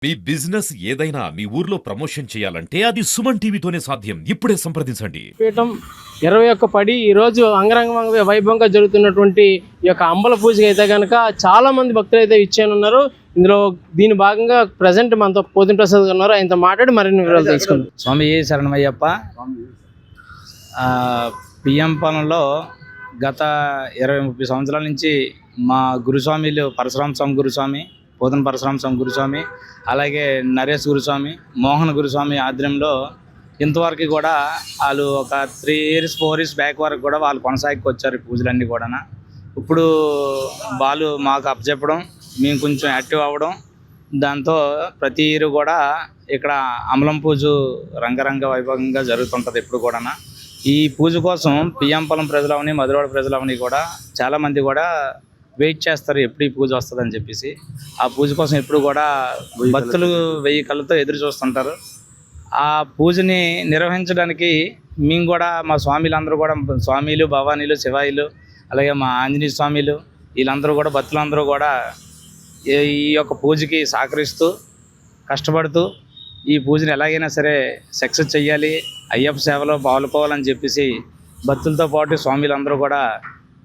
మీ business ఏదైనా మీ ఊర్లో promotion చేయాలంటే అది సుమన్ టీవీతోనే సాధ్యం. ఇప్పుడే సంప్రదించండి. పీఠం 21 పడి ఈరోజు అంగరంగ వైభవంగా జరుగుతున్నటువంటి ఈ యొక్క అంబల పూజకి అయితే కనుక చాలా మంది భక్తులు అయితే ఇచ్చేనున్నారు. ఇందులో దీని భాగంగా ప్రజెంట్ మనతో పోతిన ప్రసాద్ గారు ఉన్నారు. ఆయనతో మాట్లాడి మరిన్ని వివరాలు తెలుసుకుందాం. స్వామి శరణమయ్యప్ప. పిఎం పాలనలో గత 20-30 సంవత్సరాల నుంచి మా గురుస్వామిలు పరశురామ స్వామి గురుస్వామి, పోతన పరశురామ స్వామి గురుస్వామి, అలాగే నరేష్ గురుస్వామి, మోహన్ గురుస్వామి ఆధ్వర్యంలో ఇంతవరకు కూడా వాళ్ళు ఒక 3 years 4 years బ్యాక్ వరకు కూడా వాళ్ళు కొనసాగికొచ్చారు ఈ పూజలన్నీ కూడా. ఇప్పుడు వాళ్ళు మాకు అప్పచెప్పడం, మేము కొంచెం యాక్టివ్ అవ్వడం, దాంతో ప్రతి ఇయర్ కూడా ఇక్కడ అమలం పూజ రంగరంగ వైభవంగా జరుగుతుంటుంది ఎప్పుడు కూడా. ఈ పూజ కోసం పిఎంపాలెం ప్రజలవని, మధురవాడ ప్రజలవని కూడా చాలామంది కూడా వెయిట్ చేస్తారు ఎప్పుడు ఈ పూజ వస్తుందని చెప్పేసి. ఆ పూజ కోసం ఎప్పుడు కూడా భక్తులు 1000 కళ్ళతో ఎదురు చూస్తుంటారు. ఆ పూజని నిర్వహించడానికి మేము కూడా మా స్వామిలందరూ కూడా, స్వామిలు, భవానీలు, శివాయిలు, అలాగే మా ఆంజనేయ స్వామిలు, వీళ్ళందరూ కూడా భక్తులందరూ కూడా ఈ యొక్క పూజకి సహకరిస్తూ కష్టపడుతూ ఈ పూజని ఎలాగైనా సరే సక్సెస్ చెయ్యాలి, అయ్యప్ప సేవలో పాల్గొవాలని చెప్పేసి భక్తులతో పాటు స్వామిలందరూ కూడా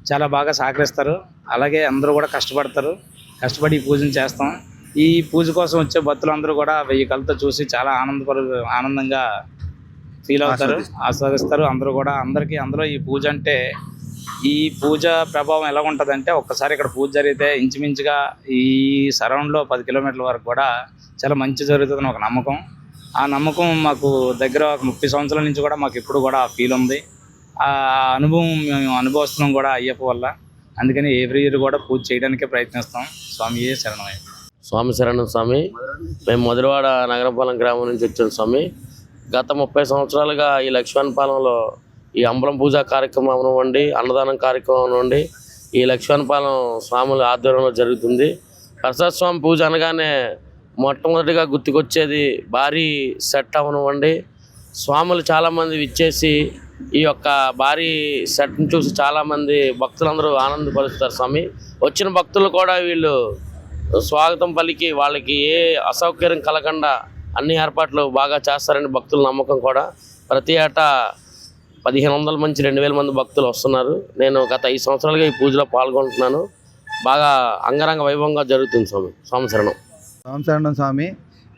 చాలా బాగా సహకరిస్తారు. అలాగే అందరూ కూడా కష్టపడి ఈ పూజను చేస్తాం. ఈ పూజ కోసం వచ్చే భక్తులందరూ కూడా 1000 కళ్ళతో చూసి చాలా ఆనందంగా ఫీల్ అవుతారు, ఆస్వాదిస్తారు. అందరూ కూడా అందులో ఈ పూజ అంటే, ఈ పూజ ప్రభావం ఎలా ఉంటుందంటే, ఒక్కసారి ఇక్కడ పూజ జరిగితే ఇంచుమించుగా ఈ సరౌండ్లో 10 కిలోమీటర్ల వరకు కూడా చాలా మంచి జరుగుతుందని ఒక నమ్మకం. ఆ నమ్మకం మాకు దగ్గర ఒక 30 సంవత్సరాల నుంచి కూడా మాకు ఇప్పుడు కూడా ఆ ఫీల్ ఉంది. ఆ అనుభవం మేము అనుభవిస్తున్నాం కూడా అయ్యప్ప వల్ల. అందుకని ఎవ్రీ ఇయర్ కూడా పూజ చేయడానికే ప్రయత్నిస్తాం. స్వామియే శరణమయ్య. స్వామి శరణం స్వామి. మేము మధురవాడ నగరపాలెం గ్రామం నుంచి వచ్చాం స్వామి. గత 30 సంవత్సరాలుగా ఈ లక్ష్మణపాలెంలో ఈ అంబలం పూజా కార్యక్రమం అవ్వండి, అన్నదానం కార్యక్రమం అవ్వండి, ఈ లక్ష్మణపాలెం స్వాముల ఆధ్వర్యంలో జరుగుతుంది. ప్రసాద్ స్వామి పూజ అనగానే మొట్టమొదటిగా గుర్తుకొచ్చేది భారీ సెట్ అవనివ్వండి. స్వాములు చాలామంది విచ్చేసి ఈ యొక్క భారీ సెట్ని చూసి చాలామంది భక్తులందరూ ఆనందపరుస్తారు స్వామి. వచ్చిన భక్తులు కూడా వీళ్ళు స్వాగతం పలికి వాళ్ళకి ఏ అసౌకర్యం కలగకుండా అన్ని ఏర్పాట్లు బాగా చేస్తారని భక్తుల నమ్మకం కూడా. ప్రతి ఏటా 1500 నుంచి 2000 మంది భక్తులు వస్తున్నారు. నేను గత 5 సంవత్సరాలుగా ఈ పూజలో పాల్గొంటున్నాను. బాగా అంగరంగ వైభవంగా జరుగుతుంది స్వామి. స్వామి శరణం. స్వామి శరణం స్వామి.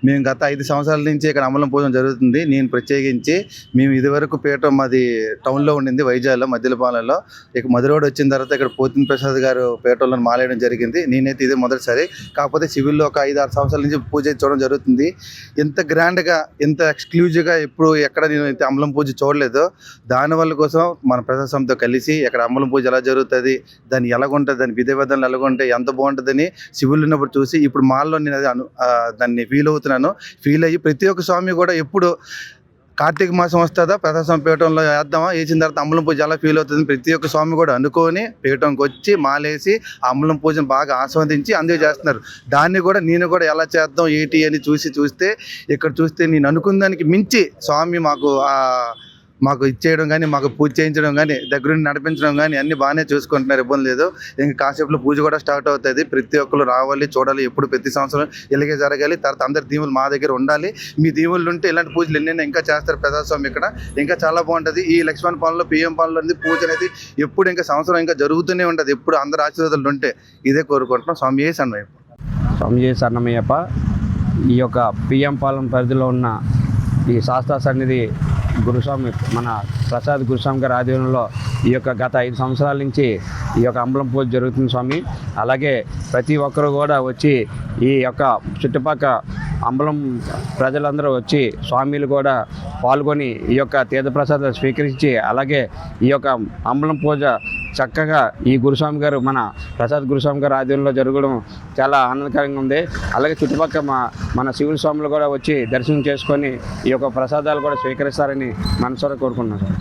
మేము గత 5 సంవత్సరాల నుంచి ఇక్కడ అమలం పూజ జరుగుతుంది. నేను ప్రత్యేకించి మేము ఇదివరకు పీఠం మాది టౌన్లో ఉండింది, వైజాగ్లో మధ్యలపాలెంలో. ఇక మధురవాడ వచ్చిన తర్వాత ఇక్కడ పోతిన ప్రసాద్ గారు పీఠంలో మాలేయడం జరిగింది. నేనైతే ఇదే మొదటిసారి. కాకపోతే సివిల్లో ఒక 5-6 సంవత్సరాల నుంచి పూజ చూడడం జరుగుతుంది. ఎంత గ్రాండ్గా, ఎంత ఎక్స్క్లూజివ్గా ఎప్పుడు ఎక్కడ నేను అయితే అమలం పూజ చూడలేదు. దానివల్ల కోసం మన ప్రశాసంతో కలిసి ఇక్కడ అమలం పూజ ఎలా జరుగుతుంది, దాన్ని ఎలాగుంటుంది, దాని విధేవిధానాలు ఎలాగుంటాయి, ఎంత బాగుంటుందని సివిల్ ఉన్నప్పుడు చూసి ఇప్పుడు మాల్లో నేను అది దాన్ని ఫీల్ అయ్యి ప్రతి ఒక్క స్వామి కూడా ఎప్పుడు కార్తీక మాసం వస్తుందా ప్రసాదం పీఠంలో వేద్దామా, వేసిన తర్వాత అమలం పూజ ఎలా ఫీల్ అవుతుంది ప్రతి ఒక్క స్వామి కూడా అనుకొని పీఠంకి వచ్చి మాలేసి అమలం పూజను బాగా ఆస్వాదించి అందుకే చేస్తున్నారు. దాన్ని కూడా నేను కూడా ఎలా చేద్దాం ఏంటి అని చూస్తే ఇక్కడ చూస్తే నేను అనుకున్న దానికి మించి స్వామి మాకు ఇచ్చేయడం కానీ, మాకు పూజ చేయించడం కానీ, దగ్గరుండి నడిపించడం కానీ అన్నీ బాగానే చూసుకుంటున్నారు, ఇబ్బంది లేదు. ఇంకా కాసేపులో పూజ కూడా స్టార్ట్ అవుతుంది. ప్రతి ఒక్కరు రావాలి, చూడాలి. ఎప్పుడు ప్రతి సంవత్సరం ఇలాగే జరగాలి. తర్వాత అందరి దీవులు మా దగ్గర ఉండాలి. మీ దీవులు ఉంటే ఇలాంటి పూజలు ఎన్నైనా ఇంకా చేస్తారు ప్రజాస్వామ్యం ఇక్కడ. ఇంకా చాలా బాగుంటుంది. ఈ లక్ష్మణపాలెంలో పిఎం పాలెంలో పూజ అనేది ఎప్పుడు ఇంకా సంవత్సరం ఇంకా జరుగుతూనే ఉంటుంది. ఎప్పుడు అందరు ఆశీర్వాదాలు ఉంటే ఇదే కోరుకుంటున్నాం. స్వామి శరణమయ్యప్ప. స్వామి శరణమయ్యప్ప. ఈ యొక్క పిఎం పాలెం పరిధిలో ఉన్న ఈ శాస్త్ర సన్నిధి గురుస్వామి మన ప్రసాద్ గురుస్వామి గారి ఆధ్వర్యంలో ఈ యొక్క గత 5 సంవత్సరాల నుంచి ఈ యొక్క అంబలం పూజ జరుగుతుంది స్వామి. అలాగే ప్రతి ఒక్కరు కూడా వచ్చి ఈ యొక్క చుట్టుపక్కల అంబలం ప్రజలందరూ వచ్చి స్వామిలు కూడా పాల్గొని ఈ యొక్క తీర్థప్రసాదాలు స్వీకరించి, అలాగే ఈ యొక్క అంబలం పూజ చక్కగా ఈ గురుస్వామి గారు మన ప్రసాద్ గురుస్వామి గారి ఆధ్వర్యంలో జరగడం చాలా ఆనందకరంగా ఉంది. అలాగే చుట్టుపక్కల మన శివుల స్వాములు కూడా వచ్చి దర్శనం చేసుకొని ఈ యొక్క ప్రసాదాలు కూడా స్వీకరిస్తారని మనసారా కోరుకుంటున్నాను సార్.